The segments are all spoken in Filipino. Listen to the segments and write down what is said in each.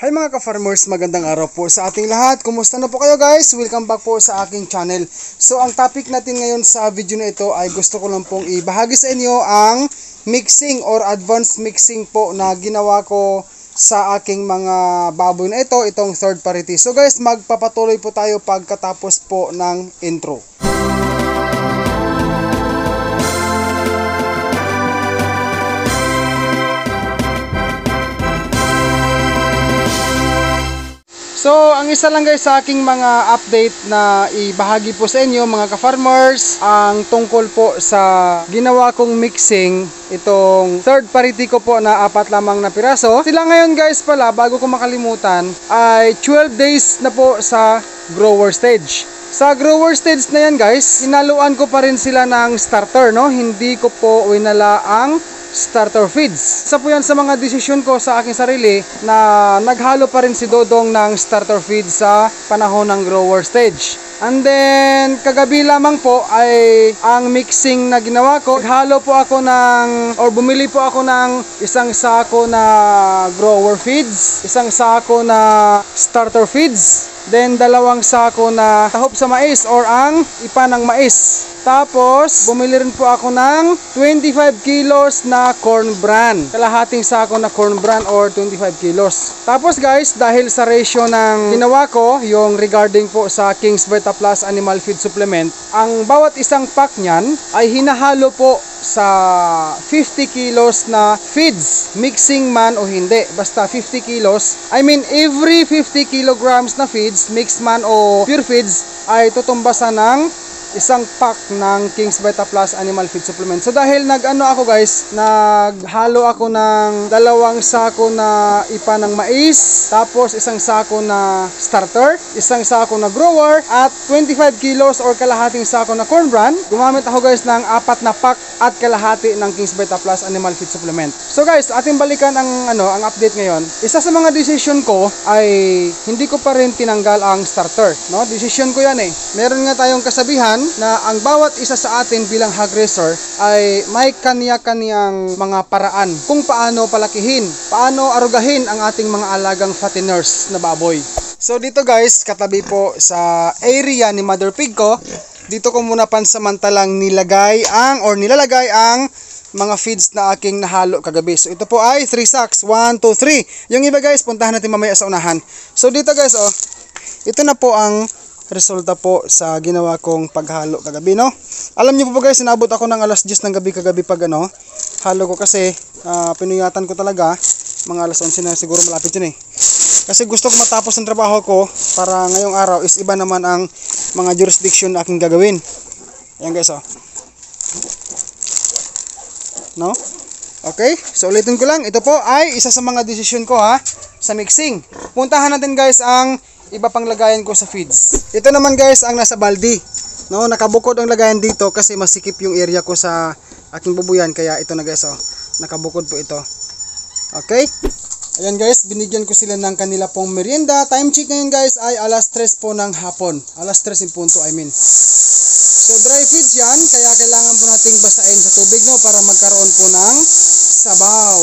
Hi mga ka-farmers, magandang araw po sa ating lahat. Kumusta na po kayo guys? Welcome back po sa aking channel. So ang topic natin ngayon sa video na ito ay gusto ko lang pong ibahagi sa inyo ang mixing or advanced mixing po na ginawa ko sa aking mga baboy na ito, itong third parity. So guys, magpapatuloy po tayo pagkatapos po ng intro. So, ang isa lang guys sa aking mga update na ibahagi po sa inyo mga ka-farmers, ang tungkol po sa ginawa kong mixing, itong third parity ko po na 4 lamang na piraso. Sila ngayon guys pala, bago ko makalimutan, ay 12 days na po sa grower stage. Sa grower stage na yan guys, inaluan ko pa rin sila ng starter, no? Hindi ko po winala ang starter feeds. Isa po yan sa mga desisyon ko sa aking sarili na naghalo pa rin si Dodong ng starter feeds sa panahon ng grower stage. And then, kagabi lamang po ay ang mixing na ginawa ko. Naghalo po ako bumili po ako ng isang sako na grower feeds, isang sako na starter feeds, then 2 sako na tahop sa mais or ang ipa ng mais. Tapos, bumili rin po ako ng 25 kilos na corn bran. Kalahating sako na corn bran or 25 kilos. Tapos guys, dahil sa ratio ng ginawa ko, yung regarding po sa King's Vita Plus Animal Feed Supplement, ang bawat isang pack niyan ay hinahalo po sa 50 kilos na feeds, mixing man o hindi, basta 50 kilos. I mean, every 50 kilograms na feeds, mixed man o pure feeds, ay tutumbasan ng isang pack ng King's Vita Plus Animal Feed Supplement. So dahil naghalo ako ng 2 sako na ipa ng mais, tapos isang sako na starter, isang sako na grower, at 25 kilos or kalahating sako na corn bran, gumamit ako guys ng 4 na pack at kalahati ng King's Vita Plus Animal Feed Supplement. So guys, ating balikan ang update ngayon. Isa sa mga decision ko ay hindi ko pa rin tinanggal ang starter, no? Decision ko yan eh. Meron nga tayong kasabihan na ang bawat isa sa atin bilang hog raiser ay may kanya-kanyang mga paraan kung paano palakihin, paano arugahin ang ating mga alagang fatteners na baboy. So dito guys, katabi po sa area ni Mother Pig ko, dito ko muna pansamantalang nilalagay ang mga feeds na aking nahalo kagabi. So ito po ay 3 sacks, 1, 2, 3. Yung iba guys, puntahan natin mamaya sa unahan. So dito guys, ito na po ang resulta po sa ginawa kong paghalo kagabi, no? Alam niyo po guys, inabot ako ng alas 10 ng gabi kagabi pag halo ko kasi pinuyatan ko talaga. Mga alas 11 na siguro, malapit yun eh. Kasi gusto ko matapos ang trabaho ko para ngayong araw is iba naman ang mga jurisdiction na aking gagawin. Ayan guys, no? Okay, so ulitin ko lang, ito po ay isa sa mga desisyon ko sa mixing. Puntahan natin guys ang iba pang lagayan ko sa feeds. Ito naman guys ang nasa baldi, no? Nakabukod ang lagayan dito kasi masikip yung area ko sa aking bubuyan, kaya ito na guys, nakabukod po ito. Okay, ayan guys, binigyan ko sila ng kanila pong merienda. Time check ngayon guys ay alas 3 po ng hapon, alas 3 in punto I mean. So dry feeds yan, kaya kailangan po nating basahin sa tubig, no, para magkaroon po ng sabaw.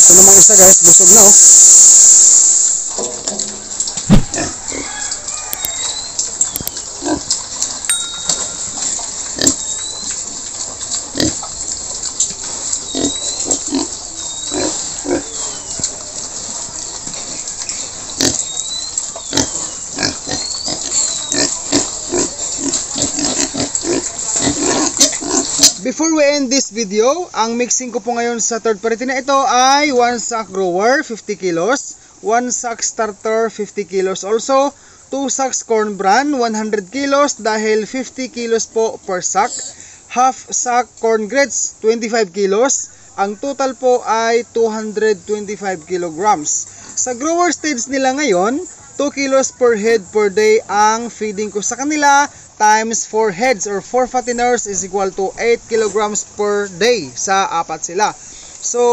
Ito namang isa guys, busog na Before we end this video, ang mixing ko po ngayon sa third parity na ito ay 1 sack grower, 50 kilos, 1 sack starter, 50 kilos also, 2 sacks corn bran, 100 kilos dahil 50 kilos po per sack, half sack corn grits, 25 kilos, ang total po ay 225 kilograms. Sa grower stage nila ngayon, 2 kilos per head per day ang feeding ko sa kanila, times 4 heads or 4 fatteners is equal to 8 kilograms per day sa 4 sila. So,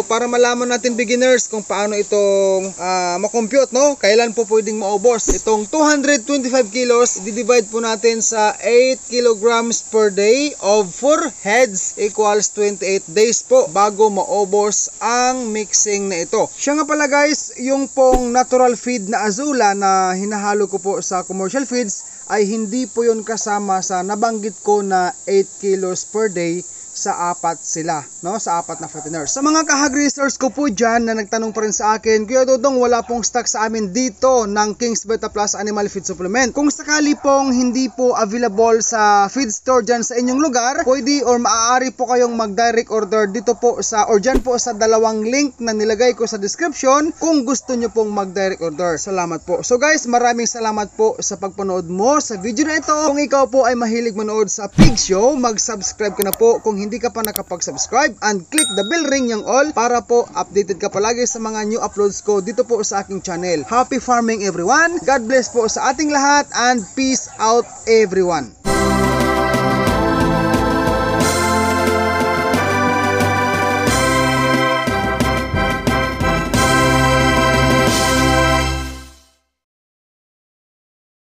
para malaman natin beginners kung paano itong makompute, no? Kailan po pwedeng maubos. Itong 225 kilos, i-divide po natin sa 8 kilograms per day of 4 heads equals 28 days po bago maubos ang mixing na ito. Siya nga pala guys, yung pong natural feed na Azula na hinahalo ko po sa commercial feeds ay hindi po yun kasama sa nabanggit ko na 8 kilos per day sa apat sila, no? Sa apat na fatteners. Sa mga kahag-research ko po dyan na nagtanong pa rin sa akin, Kuya Dodong, wala pong stock sa amin dito ng King's Beta Plus Animal Feed Supplement. Kung sakali pong hindi po available sa feed store dyan sa inyong lugar, pwede or maaari po kayong mag-direct order dito po sa, or dyan po sa dalawang link na nilagay ko sa description kung gusto nyo pong mag-direct order. Salamat po. So guys, maraming salamat po sa pagpanood mo sa video na ito. Kung ikaw po ay mahilig manood sa Pig Show, mag-subscribe ka na po kung hindi ka pa nakapag-subscribe, and click the bell ring yung all para po updated ka palagi sa mga new uploads ko dito po sa aking channel. Happy farming everyone! God bless po sa ating lahat and peace out everyone!